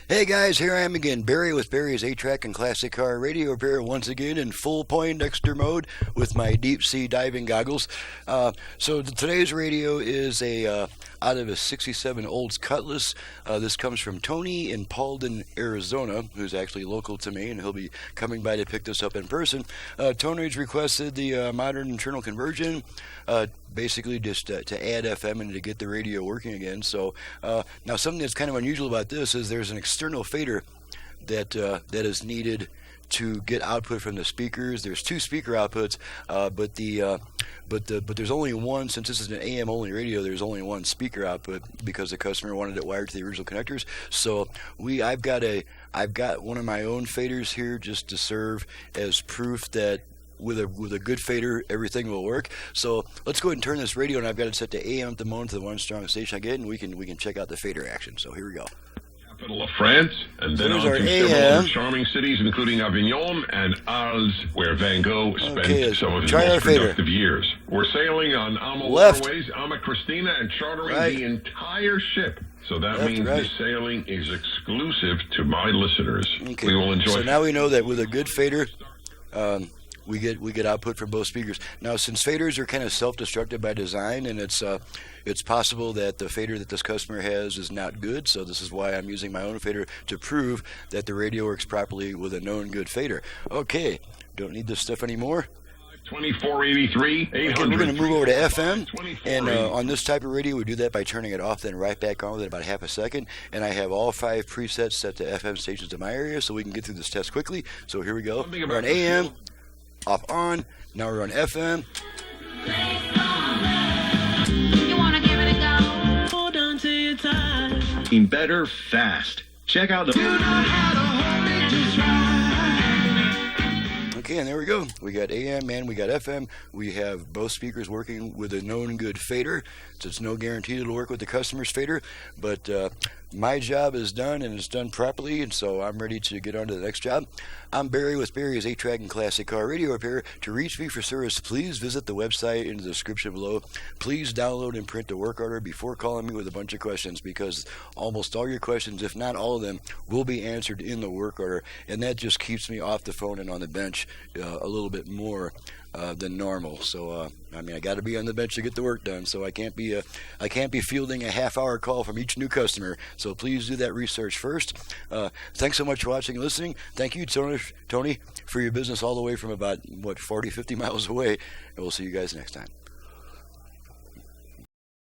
Hey guys, here I am again, Barry with Barry's 8-Track and Classic Car Radio Repair, once again in full Poindexter mode with my deep sea diving goggles. So today's radio is out of a 67 Olds Cutlass. This comes from Tony in Paulden, Arizona, who's actually local to me, and he'll be coming by to pick this up in person. Tony's requested the modern internal conversion, basically just to add FM and to get the radio working again. So now something that's kind of unusual about this is there's an external fader that is needed to get output from the speakers. There's two speaker outputs, but there's only one. Since this is an AM only radio, there's only one speaker output because the customer wanted it wired to the original connectors. So I've got one of my own faders here just to serve as proof that with a good fader everything will work. So let's go ahead and turn this radio, and I've got it set to AM at the moment to the one strong station I get, and we can check out the fader action. So here we go. Capital of France, and then on to several charming cities, including Avignon and Arles, where Van Gogh spent some of his most productive years. We're sailing on Amo Airways, Ama Christina, and chartering the entire ship. So that means the sailing is exclusive to my listeners. Okay. We will enjoy. So now we know that with a good fader, we get output from both speakers. Now, since faders are kind of self-destructive by design, and it's possible that the fader that this customer has is not good, so this is why I'm using my own fader to prove that the radio works properly with a known good fader. Okay, don't need this stuff anymore. 2483 800. Okay, we're going to move over to FM, and on this type of radio, we do that by turning it off, then right back on within about half a second. And I have all 5 presets set to FM stations in my area, so we can get through this test quickly. So here we go. We're on AM. Off on. Now we're on FM. You wanna give it a go? Hold on to your time. Better fast. Check out the. Okay, and there we go. We got AM and we got FM. We have both speakers working with a known good fader. So it's no guarantee it'll work with the customer's fader, but my job is done, and it's done properly, and so I'm ready to get on to the next job. I'm Barry with Barry's 8-Track and Classic Car Radio Repair. To reach me for service, please visit the website in the description below. Please download and print the work order before calling me with a bunch of questions, because almost all your questions, if not all of them, will be answered in the work order, and that just keeps me off the phone and on the bench a little bit more than normal. So I got to be on the bench to get the work done. So I can't be fielding a half-hour call from each new customer. So please do that research first. Thanks so much for watching and listening. Thank you, Tony, for your business all the way from about 40, 50 miles away. And we'll see you guys next time.